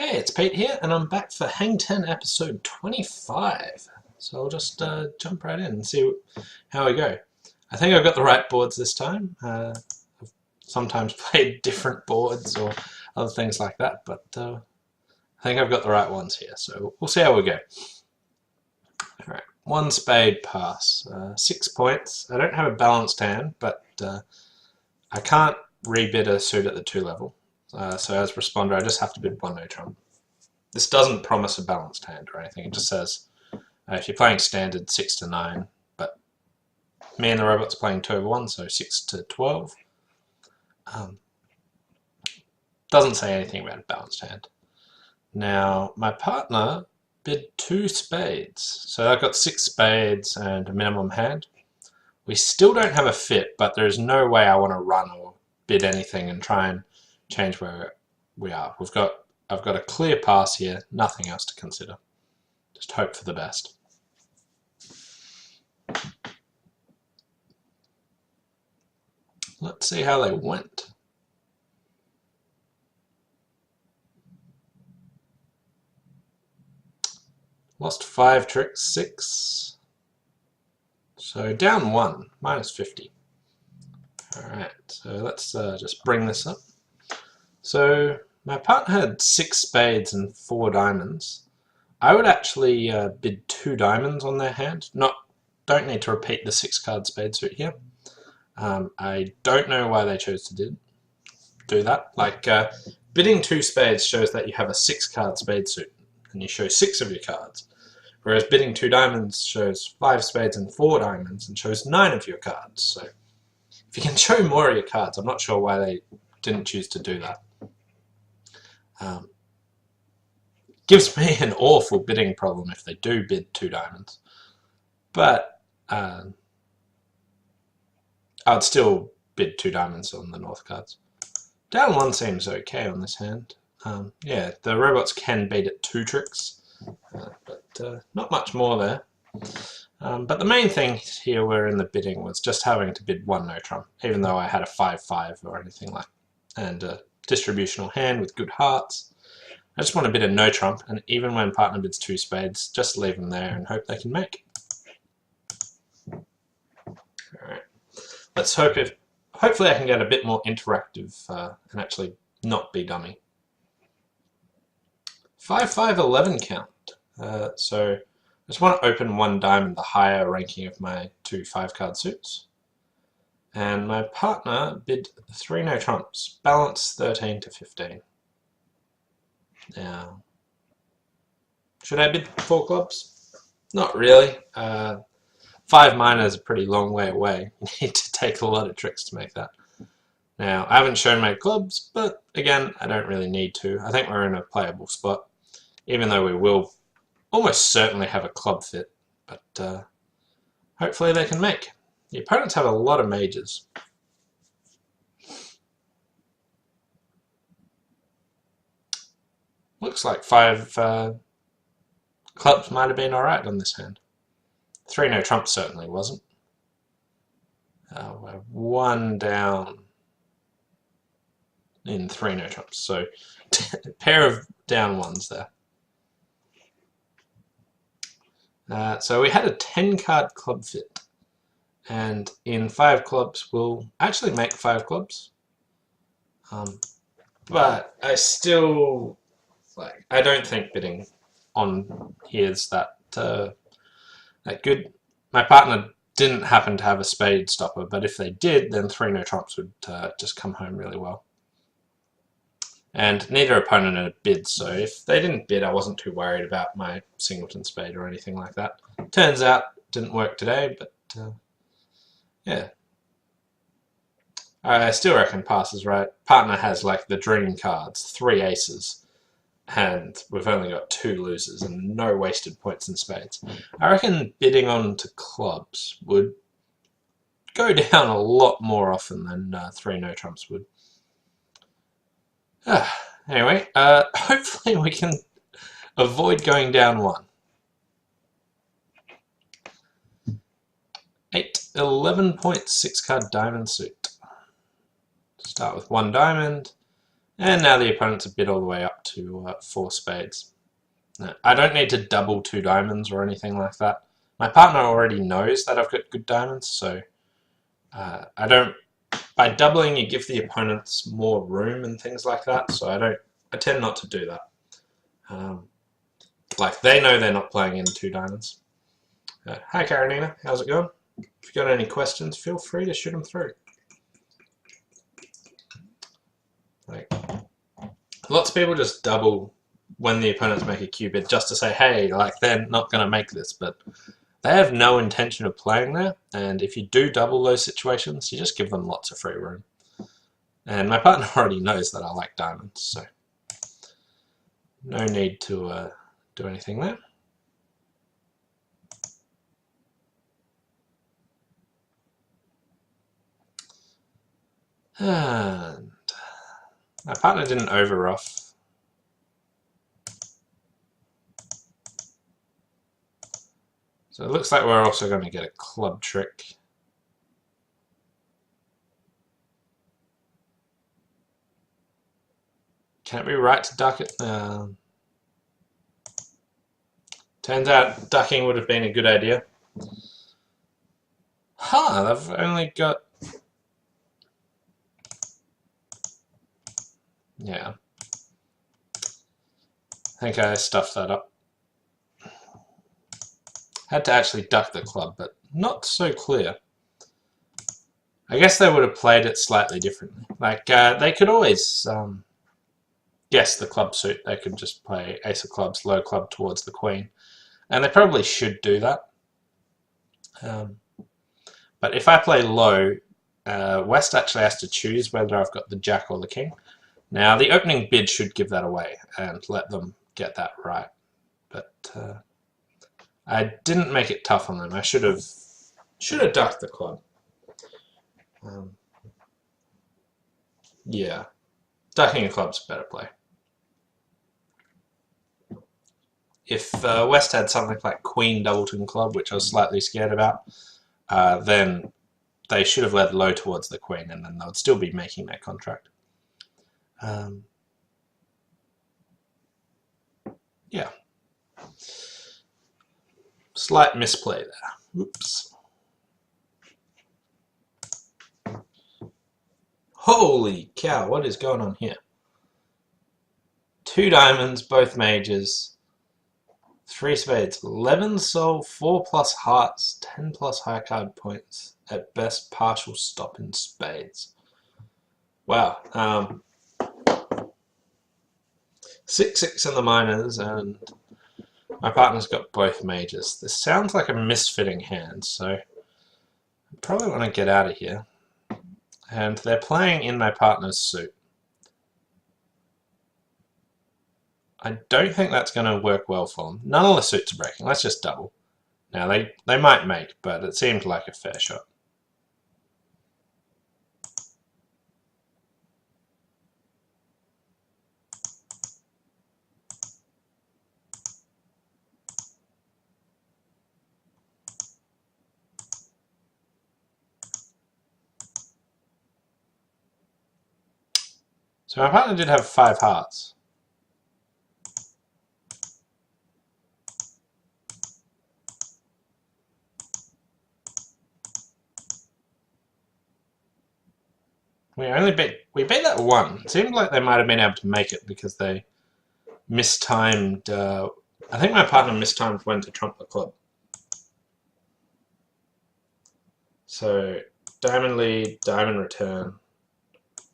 Hey, it's Pete here, and I'm back for Hang 10 episode 25. So I'll just jump right in and see how we go. I think I've got the right boards this time. I've sometimes played different boards or other things like that, but I think I've got the right ones here, so we'll see how we go. Alright, one spade pass, 6 points. I don't have a balanced hand, but I can't rebid a suit at the 2 level. So as responder, I just have to bid one no trump. This doesn't promise a balanced hand or anything. It just says if you're playing standard 6 to 9, but me and the robot's playing 2 over 1, so 6 to 12. Doesn't say anything about a balanced hand. Now my partner bid 2 spades, so I've got 6 spades and a minimum hand. We still don't have a fit, but there's no way I want to run or bid anything and try and change where we are. I've got a clear pass here, nothing else to consider. Just hope for the best. Let's see how they went. Lost 5 tricks, 6. So down 1, minus 50. Alright, so let's just bring this up. So my partner had 6 spades and 4 diamonds. I would actually bid 2 diamonds on their hand. Don't need to repeat the 6 card spade suit here. I don't know why they chose to do that. Like bidding 2 spades shows that you have a 6 card spade suit and you show 6 of your cards. Whereas bidding 2 diamonds shows 5 spades and 4 diamonds and shows 9 of your cards. So if you can show more of your cards, I'm not sure why they didn't choose to do that. Gives me an awful bidding problem if they do bid 2 diamonds. But I'd still bid 2 diamonds on the north cards. Down 1 seems okay on this hand. Yeah, the robots can beat it 2 tricks, but not much more there. But the main thing here we're in the bidding was just having to bid 1 no trump, even though I had a 5-5 or anything like that, and a distributional hand with good hearts. I just want to bid a no trump, and even when partner bids 2 spades, just leave them there and hope they can make. Alright, let's hopefully I can get a bit more interactive and actually not be dummy. 5-5-11 count. So I just want to open 1 diamond, the higher ranking of my 2 5-card suits. And my partner bid 3 no trumps, balance 13 to 15. Now, should I bid 4 clubs? Not really. 5 minor is a pretty long way away. You need to take a lot of tricks to make that. Now, I haven't shown my clubs, but again, I don't really need to. I think we're in a playable spot, even though we will almost certainly have a club fit, but hopefully they can make. The opponents have a lot of majors. Looks like 5 clubs might have been alright on this hand. 3 no trump certainly wasn't. We're 1 down in 3 no trumps, so a pair of down 1s there. So we had a 10 card club fit, and in 5 clubs we'll actually make 5 clubs, but I still I don't think bidding on here is that good. My partner didn't happen to have a spade stopper, but if they did, then 3 no trumps would just come home really well. And neither opponent had a bid, so if they didn't bid, I wasn't too worried about my singleton spade or anything like that. Turns out, it didn't work today, but yeah. I still reckon pass is right. Partner has like the dream cards, 3 aces, and we've only got 2 losers and no wasted points in spades. I reckon bidding on to clubs would go down a lot more often than 3 no trumps would. Anyway, hopefully we can avoid going down 1. 8, 11 points, 6 card diamond suit. Start with 1 diamond, And now the opponent's a bid all the way up to 4 spades. Now, I don't need to double 2 diamonds or anything like that. My partner already knows that I've got good diamonds, so I don't. By doubling, you give the opponents more room and things like that. So I tend not to do that. Like they know they're not playing in 2 diamonds. Hi, Karenina. How's it going? If you've got any questions, feel free to shoot them through. Like, lots of people just double when the opponents make a Q bid just to say, hey, like they're not going to make this, but they have no intention of playing there. And if you do double those situations, you just give them lots of free room. And my partner already knows that I like diamonds, so no need to do anything there. And my partner didn't over-ruff. So it looks like we're also going to get a club trick. Can it be right to duck it? Turns out ducking would have been a good idea. Huh, they've only got... Yeah. I think I stuffed that up. Had to actually duck the club, but not so clear. I guess they would have played it slightly differently. Like, they could always guess the club suit. They could just play ace of clubs, low club towards the queen. And they probably should do that. But if I play low, West actually has to choose whether I've got the jack or the king. Now, the opening bid should give that away and let them get that right. But I didn't make it tough on them. I should have ducked the club. Yeah, ducking a club's a better play. If West had something like Queen Doubleton Club, which I was slightly scared about, then they should have led low towards the queen, and then they would still be making their contract. Yeah. Slight misplay there. Oops. Holy cow, what is going on here? 2 diamonds, both majors, 3 spades, 11 soul, 4 plus hearts, 10 plus high card points, at best partial stop in spades. Wow. 6-6 in the minors, and my partner's got both majors. This sounds like a misfitting hand, so I probably want to get out of here. And they're playing in my partner's suit. I don't think that's going to work well for them. None of the suits are breaking. Let's just double. Now, they might make, but it seemed like a fair shot. So my partner did have 5 hearts. We beat that 1. It seemed like they might have been able to make it because they mistimed. I think my partner mistimed when to trump the club. So diamond lead, diamond return,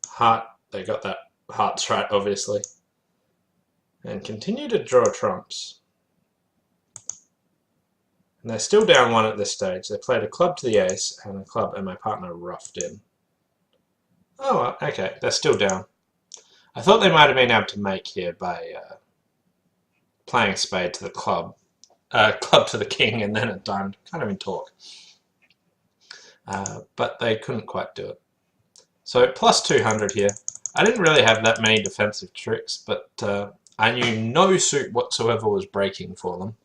heart. They got that hearts right, obviously, and continue to draw trumps. And they're still down 1 at this stage. They played a club to the ace and a club, and my partner roughed in. Oh, okay, they're still down. I thought they might have been able to make here by playing a spade to the club, club to the king, and then a diamond, kind of in talk. But they couldn't quite do it. So plus 200 here. I didn't really have that many defensive tricks, but I knew no suit whatsoever was breaking for them.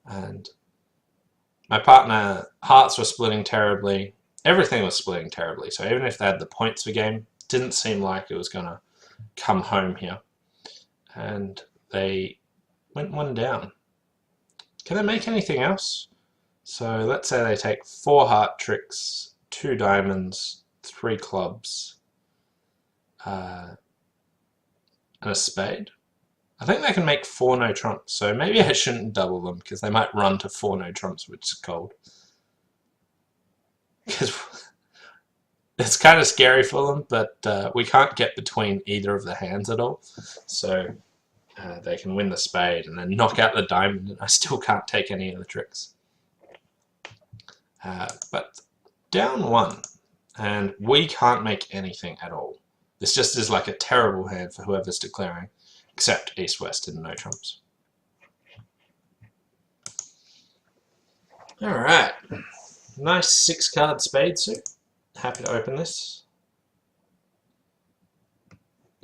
And my partner, hearts were splitting terribly. Everything was splitting terribly. So even if they had the points for game, didn't seem like it was going to come home here. And they went one down. Can they make anything else? So let's say they take 4 heart tricks, 2 diamonds, 3 clubs, and a spade. I think they can make 4 no trumps, so maybe I shouldn't double them because they might run to 4 no trumps, which is cold. Because it's kind of scary for them, but we can't get between either of the hands at all. So they can win the spade and then knock out the diamond, and I still can't take any of the tricks. But down 1, and we can't make anything at all. This just is like a terrible hand for whoever's declaring, except East-West and no trumps. Alright, nice 6-card spade suit. Happy to open this.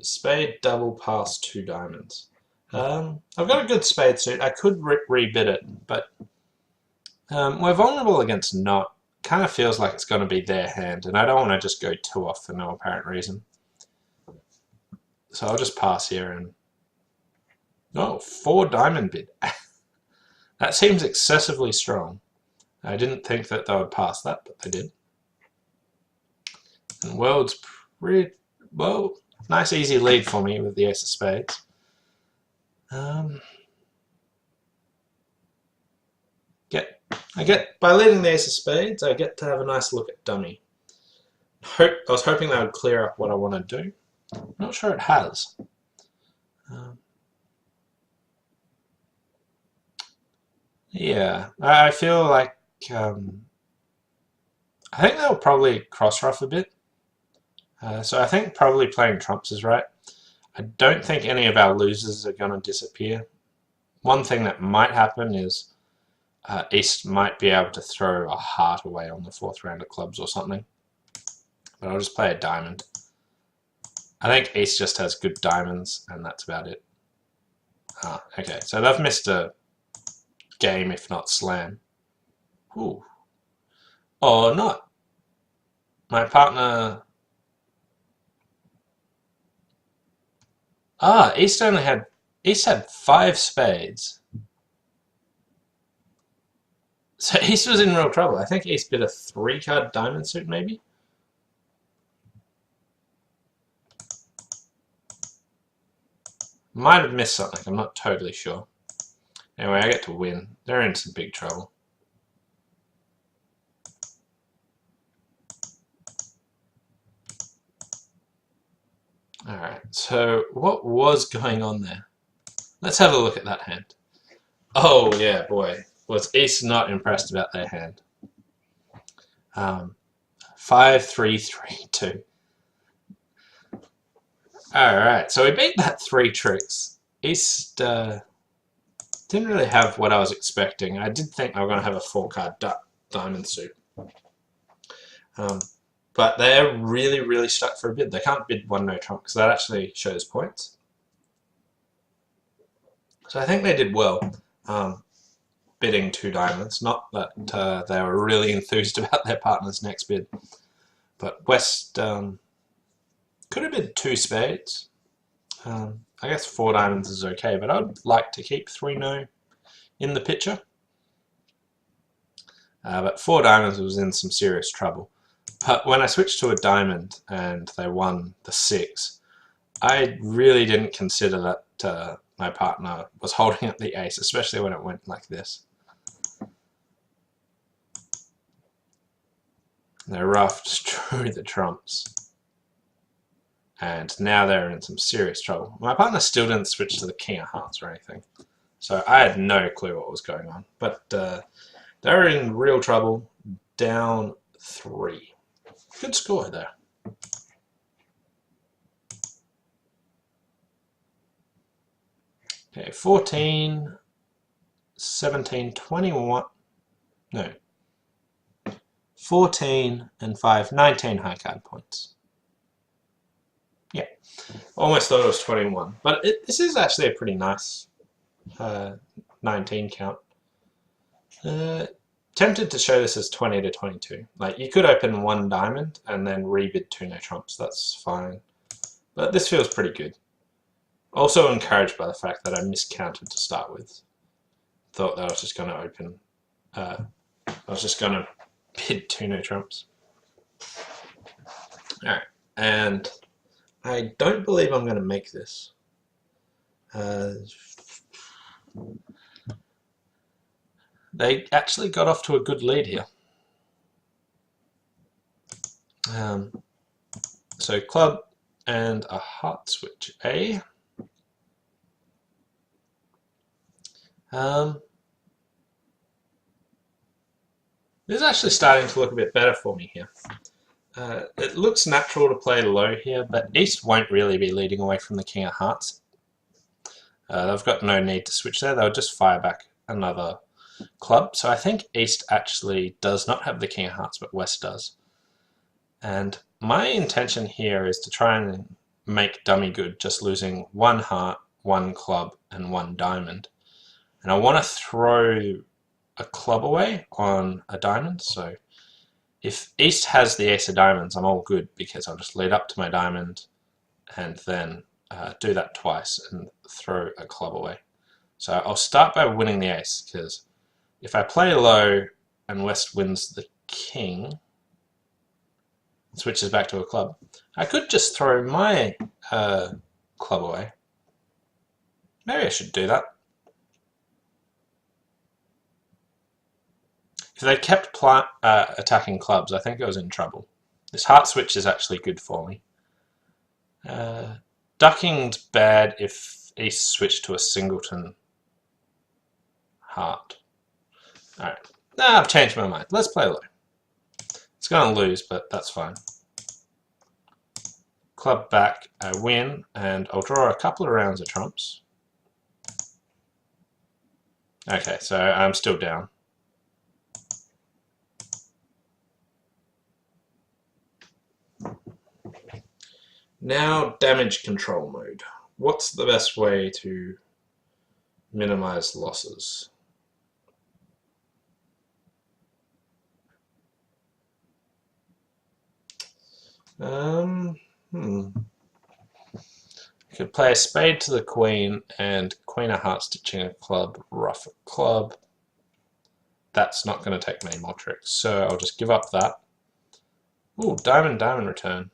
Spade double pass 2 diamonds. I've got a good spade suit. I could rebid it, but we're vulnerable against not. Kind of feels like it's going to be their hand, and I don't want to just go 2 off for no apparent reason. So I'll just pass here and... Oh, 4 diamond bid. That seems excessively strong. I didn't think that they would pass that, but they did. And world's pretty... Well, nice easy lead for me with the ace of spades. By leading the ace of spades, I get to have a nice look at dummy. I was hoping that would clear up what I want to do. I'm not sure it has. Yeah, I feel like I think they'll probably cross-ruff a bit. So I think probably playing trumps is right. I don't think any of our losers are going to disappear. One thing that might happen is East might be able to throw a heart away on the 4th round of clubs or something. But I'll just play a diamond. I think East just has good diamonds, and that's about it. Okay, so they've missed a game, if not slam. Ooh. Or not. My partner... East had 5 spades. So East was in real trouble. I think East bid a 3-card diamond suit, maybe? Might have missed something, I'm not totally sure. Anyway, I get to win. They're in some big trouble. Alright, so what was going on there? Let's have a look at that hand. Oh yeah, boy. Was East not impressed about their hand. 5-3-3-2. Alright, so we beat that 3 tricks. East didn't really have what I was expecting. I did think they were going to have a 4-card diamond suit. But they're really, really stuck for a bid. They can't bid 1 no trump because that actually shows points. So I think they did well bidding 2 diamonds. Not that they were really enthused about their partner's next bid. But West could have bid 2 spades. I guess 4 diamonds is okay, but I'd like to keep 3 no in the picture. But 4 diamonds was in some serious trouble. But when I switched to a diamond and they won the 6, I really didn't consider that my partner was holding up the ace, especially when it went like this. They roughed through the trumps. And now they're in some serious trouble. My partner still didn't switch to the king of hearts or anything. So I had no clue what was going on. But they're in real trouble. Down 3. Good score there. Okay, 14, 17, 21, no, 14 and 5, 19 high card points. Yeah, almost thought it was 21, but this is actually a pretty nice 19 count. Tempted to show this as 20 to 22. Like, you could open 1 diamond and then rebid 2 no trumps, that's fine. But this feels pretty good. Also encouraged by the fact that I miscounted to start with. Thought that I was just going to open... I was just going to bid 2 no trumps. Alright, and I don't believe I'm going to make this. They actually got off to a good lead here. So club and a heart switch A. This is actually starting to look a bit better for me here. It looks natural to play low here, but East won't really be leading away from the King of Hearts. They've got no need to switch there, they'll just fire back another club. So I think East actually does not have the King of Hearts, but West does. And my intention here is to try and make dummy good, just losing 1 heart, 1 club, and 1 diamond. And I want to throw a club away on a diamond, so if East has the ace of diamonds, I'm all good because I'll just lead up to my diamond and then do that twice and throw a club away. So I'll start by winning the ace, because if I play low and West wins the king, switches back to a club, I could just throw my club away. Maybe I should do that. If they kept attacking clubs, I think I was in trouble. This heart switch is actually good for me. Ducking's bad if East switched to a singleton heart. Alright, I've changed my mind. Let's play low. It's going to lose, but that's fine. Club back, I win, and I'll draw a couple of rounds of trumps. Okay, so I'm still down. Now, damage control mode. What's the best way to minimize losses? I could play a spade to the queen and queen of hearts stitching a club, ruff a club. That's not going to take many more tricks, so I'll just give up that. Ooh, diamond, diamond return.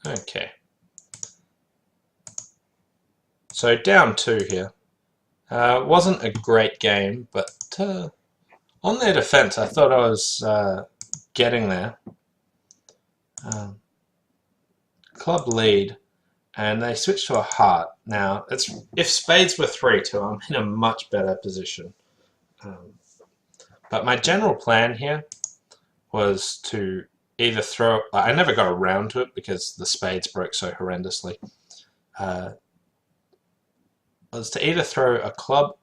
Okay. So down 2 here. Wasn't a great game, but on their defense, I thought I was getting there. Club lead, and they switched to a heart. Now, if spades were 3-2, I'm in a much better position. But my general plan here was to either throw... I never got around to it because the spades broke so horrendously. Was to either throw a club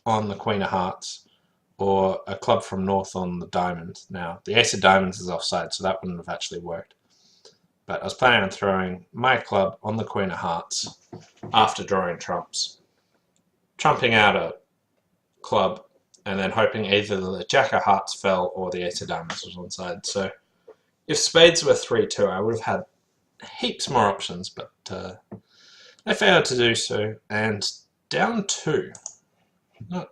on the queen of hearts or a club from north on the diamond. Now, the ace of diamonds is offside, so that wouldn't have actually worked. But I was planning on throwing my club on the queen of hearts after drawing trumps. Trumping out a club and then hoping either the jack of hearts fell or the ace of diamonds was onside. So if spades were 3-2, I would have had heaps more options, but I failed to do so, and down 2. Not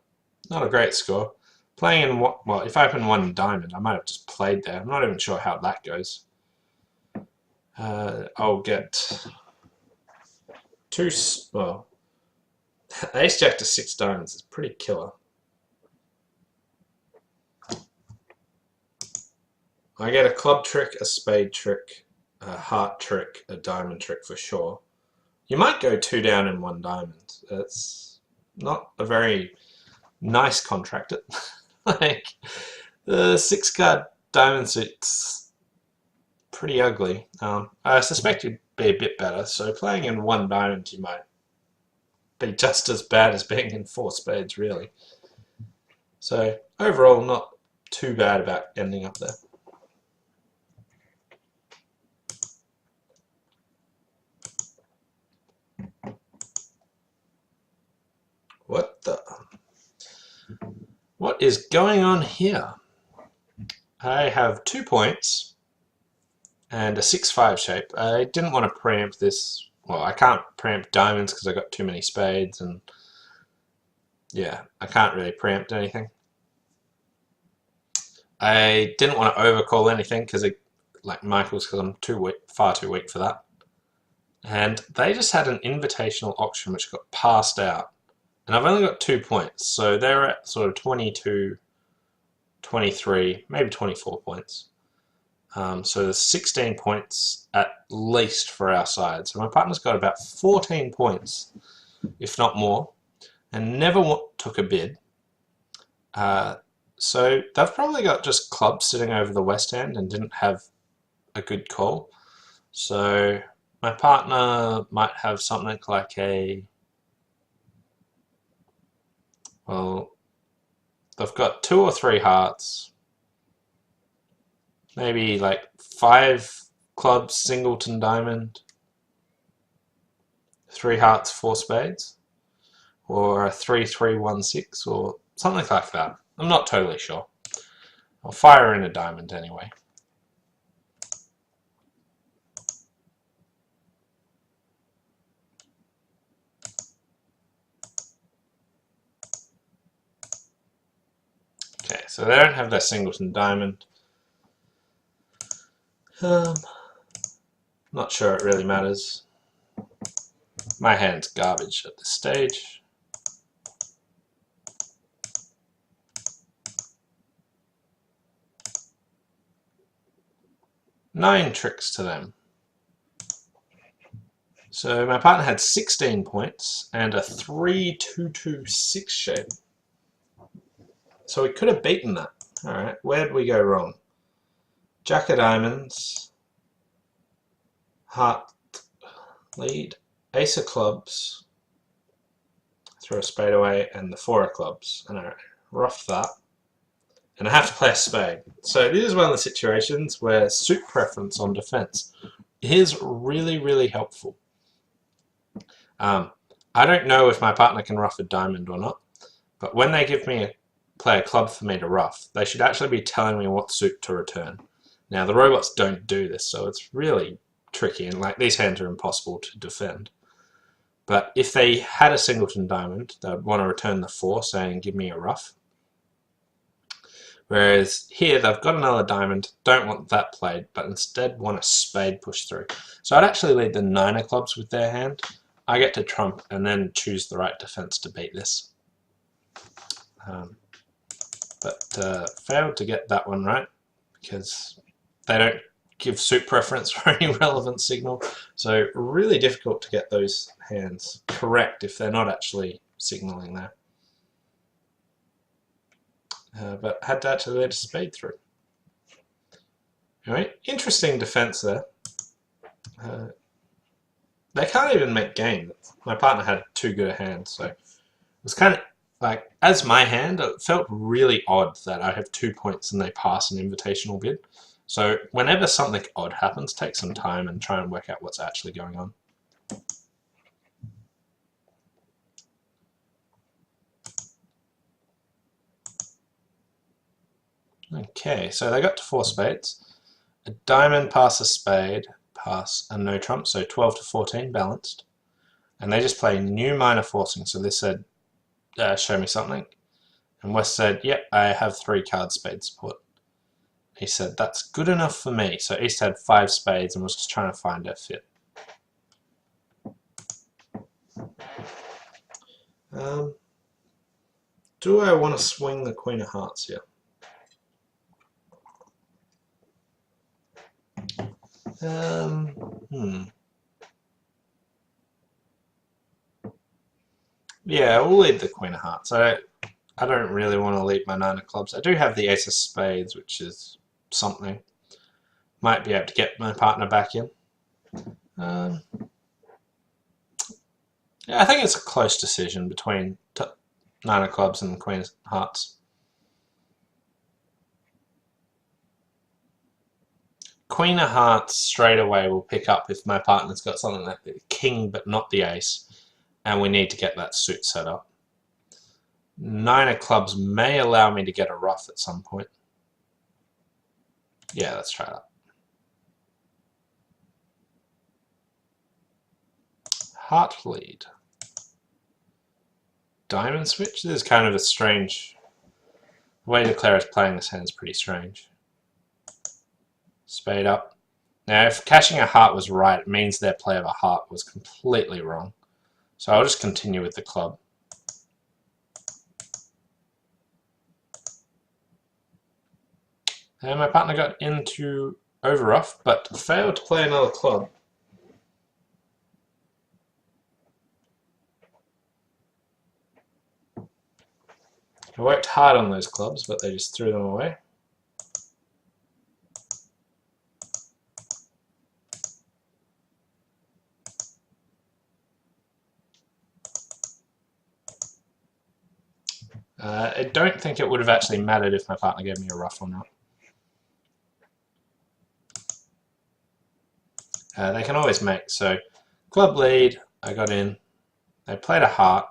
a great score. Playing in what? Well, if I open 1 diamond, I might have just played there. I'm not even sure how that goes. I'll get 2. Well, ace jack to 6 diamonds is pretty killer. I get a club trick, a spade trick, a heart trick, a diamond trick for sure. You might go 2 down and 1 diamond. It's not a very nice contract. Like, the 6-card diamond suit's pretty ugly. I suspect you'd be a bit better, so playing in 1 diamond you might be just as bad as being in 4 spades, really. So, overall, not too bad about ending up there. What the... what is going on here? I have 2 points and a 6-5 shape. I didn't want to preempt this. Well, I can't preempt diamonds because I got too many spades, and yeah, I can't really preempt anything. I didn't want to overcall anything because, like Michael's, because I'm far too weak for that. And they just had an invitational auction which got passed out. And I've only got 2 points, so they're at sort of 22, 23, maybe 24 points. So there's 16 points at least for our side. So my partner's got about 14 points, if not more, and never took a bid. So they've probably got just clubs sitting over the west end and didn't have a good call. So my partner might have something like well, they've got 2 or 3 hearts, maybe like 5 clubs, singleton diamond, 3 hearts, 4 spades, or a 3-3-1-6, or something like that. I'm not totally sure. I'll fire in a diamond anyway. Okay, so they don't have their singleton diamond. Not sure it really matters. My hand's garbage at this stage. Nine tricks to them. So my partner had 16 points and a 3-2-2-6 shape. So we could have beaten that. Alright, where did we go wrong? Jack of diamonds, heart lead, ace of clubs, throw a spade away, and the 4 of clubs. And I roughed that. And I have to play a spade. So this is one of the situations where suit preference on defense is really, really helpful. I don't know if my partner can rough a diamond or not, but when they give me play a club for me to rough, they should actually be telling me what suit to return. Now the robots don't do this, so it's really tricky, and like these hands are impossible to defend. But if they had a singleton diamond, they would want to return the 4 saying give me a rough. Whereas here they've got another diamond, don't want that played, but instead want a spade pushed through. So I'd actually lead the 9 of clubs with their hand. I get to trump and then choose the right defense to beat this. But failed to get that one right because they don't give suit preference for any relevant signal. So really difficult to get those hands correct if they're not actually signaling there. But had to actually let a spade through. Anyway, interesting defense there. They can't even make game. My partner had too good a hand, so it was kind of like, as my hand, it felt really odd that I have 2 points and they pass an invitational bid. So whenever something odd happens, take some time and try and work out what's actually going on. Okay, so they got to 4 spades. A diamond pass a spade, pass a no trump, so 12 to 14 balanced. And they just play new minor forcing, so this said, show me something. And West said, yep, I have 3 card spade support. He said, that's good enough for me. So East had 5 spades and was just trying to find a fit. Do I want to swing the Queen of Hearts here? Yeah, we'll lead the Queen of Hearts. I don't really want to lead my 9 of clubs. I do have the Ace of Spades, which is something. Might be able to get my partner back in. Yeah, I think it's a close decision between 9 of clubs and the Queen of Hearts. Queen of Hearts straight away will pick up if my partner's got something like the King but not the Ace, and we need to get that suit set up. 9 of clubs may allow me to get a ruff at some point. Yeah, let's try that. Heart lead. Diamond switch? This is kind of a strange... The way Declare is playing this hand is pretty strange. Spade up. Now, if cashing a heart was right, it means their play of a heart was completely wrong. So I'll just continue with the club. And my partner got into overruff, but failed to play another club. I worked hard on those clubs, but they just threw them away. I don't think it would have actually mattered if my partner gave me a ruff or not. They can always make, so club lead, I got in, they played a heart.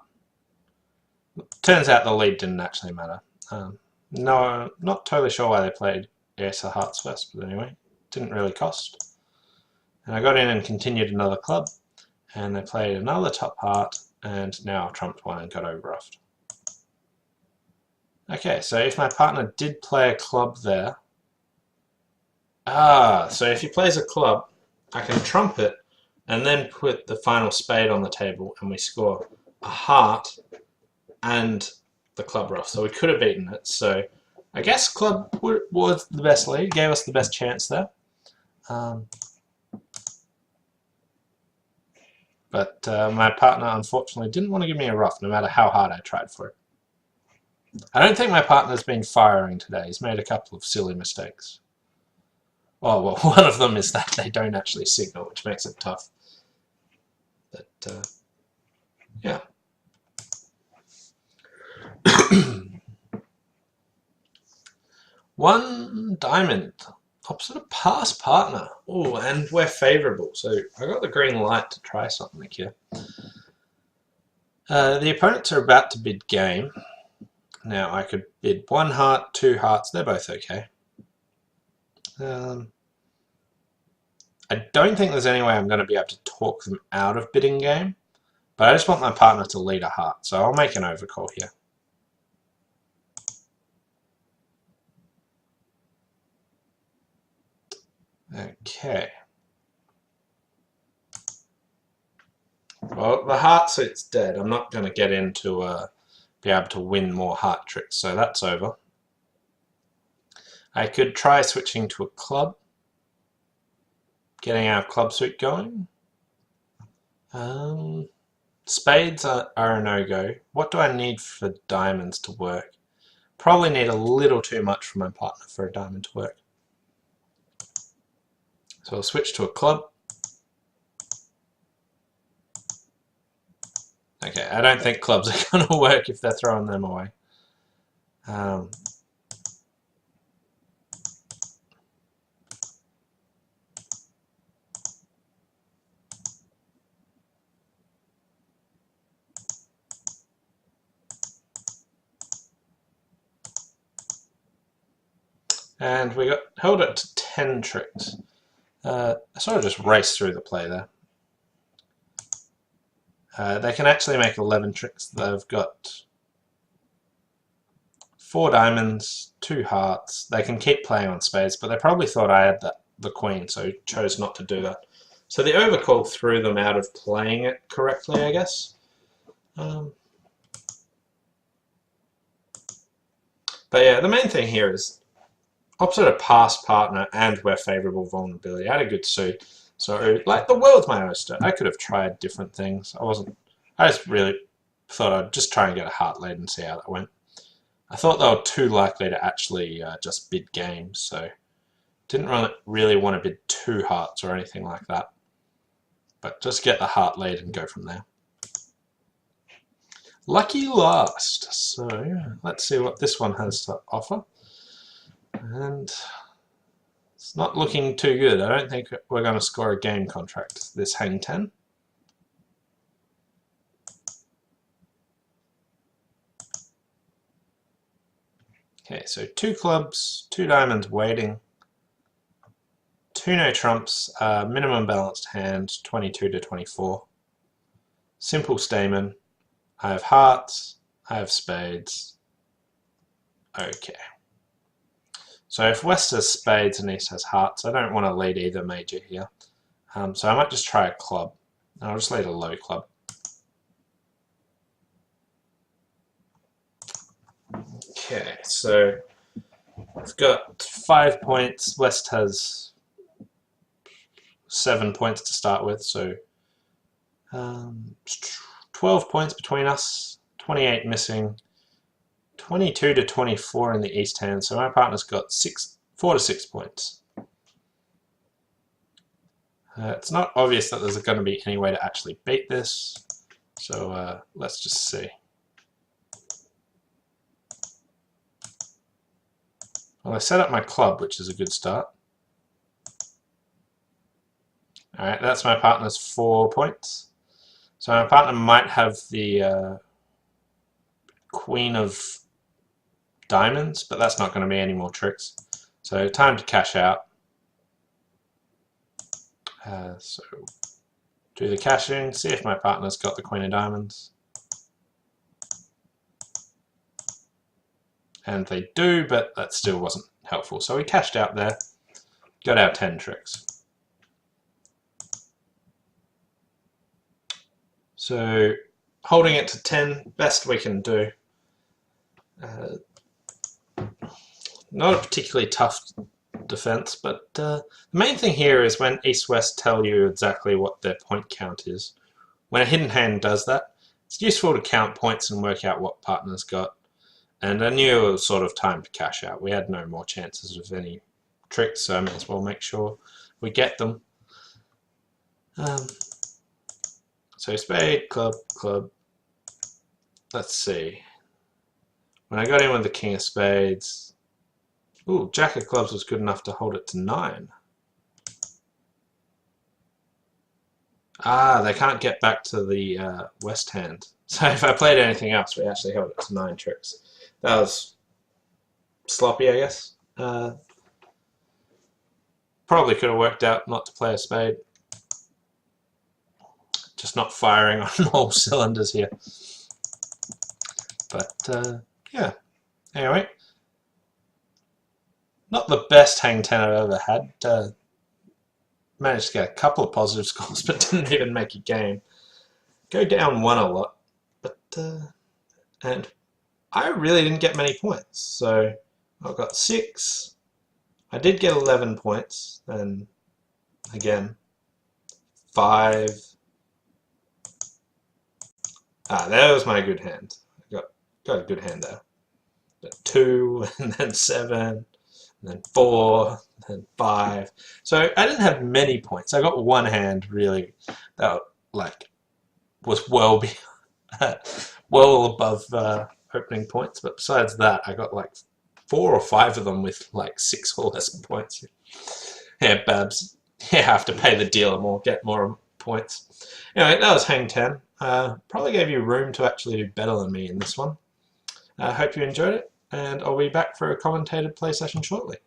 Turns out the lead didn't actually matter. No, not totally sure why they played ace of hearts first, but anyway, didn't really cost. And I got in and continued another club, and they played another top heart, and now I've trumped one and got overruffed. Okay, so if my partner did play a club there, so if he plays a club, I can trump it and then put the final spade on the table and we score a heart and the club ruff. So we could have beaten it. So I guess club was the best lead, gave us the best chance there. But my partner unfortunately didn't want to give me a ruff no matter how hard I tried for it. I don't think my partner's been firing today. He's made a couple of silly mistakes. Oh, well, one of them is that they don't actually signal, which makes it tough. But, yeah. One diamond. Opposite a pass partner. Oh, and we're favourable. So I got the green light to try something here. The opponents are about to bid game. Now I could bid 1 heart, 2 hearts. They're both okay. I don't think there's any way I'm going to be able to talk them out of bidding game, but I just want my partner to lead a heart, so I'll make an overcall here. Okay. Well, the heart suit's dead. I'm not going to get into be able to win more heart tricks, so that's over. I could try switching to a club, getting our club suit going. Spades are a no-go. What do I need for diamonds to work? Probably need a little too much from my partner for a diamond to work. So I'll switch to a club. Okay, I don't think clubs are going to work if they're throwing them away. And we got held it to 10 tricks. I sort of just raced through the play there. They can actually make 11 tricks. They've got 4 diamonds, 2 hearts. They can keep playing on spades, but they probably thought I had the queen, so chose not to do that. So the overcall threw them out of playing it correctly, I guess. But yeah, the main thing here is opposite a pass partner and we're favourable vulnerability. I had a good suit. So, like, the world's my oyster. I could have tried different things. I just really thought I'd just try and get a heart lead and see how that went. I thought they were too likely to actually just bid games, so didn't really want to bid 2 hearts or anything like that. But just get the heart lead and go from there. Lucky last. So, let's see what this one has to offer. And it's not looking too good. I don't think we're going to score a game contract this hang 10. Okay, so 2 clubs, 2 diamonds waiting, 2 no trumps, minimum balanced hand, 22 to 24. Simple stamen. I have hearts, I have spades. Okay. So if West has spades and East has hearts, I don't want to lead either major here. So I might just try a club. I'll just lead a low club. Okay, so I've got 5 points. West has 7 points to start with, so 12 points between us, 28 missing, 22 to 24 in the East hand, so my partner's got 4 to 6 points. It's not obvious that there's going to be any way to actually beat this, so let's just see. Well, I set up my club, which is a good start. Alright, that's my partner's 4 points. So my partner might have the Queen of Diamonds, but that's not going to be any more tricks. So time to cash out. So do the cashing, see if my partner's got the Queen of Diamonds. And they do, but that still wasn't helpful. So we cashed out there, got our 10 tricks. So holding it to 10, best we can do. Not a particularly tough defense, but the main thing here is when East-West tell you exactly what their point count is. When a hidden hand does that, it's useful to count points and work out what partner's got. And I knew it was sort of time to cash out. We had no more chances of any tricks, so I may as well make sure we get them. So spade, club, club. Let's see. When I got in with the King of Spades, ooh, Jack of Clubs was good enough to hold it to 9. Ah, they can't get back to the West hand. So if I played anything else, we actually held it to 9 tricks. That was sloppy, I guess. Probably could have worked out not to play a spade. Just not firing on all cylinders here. But yeah, anyway. Not the best hang 10 I've ever had. Managed to get a couple of positive scores, but didn't even make a game. Go down 1 a lot, but and I really didn't get many points. So I got 6. I did get 11 points. Then again, 5. There was my good hand. I got a good hand there. But 2, and then 7, and then 4, and then 5. So I didn't have many points. I got 1 hand really that was well above opening points. But besides that, I got 4 or 5 of them with 6 or less points. Yeah, Babs. You have to pay the dealer more, get more points. Anyway, that was hang 10. Probably gave you room to actually do better than me in this one. I hope you enjoyed it, and I'll be back for a commentated play session shortly.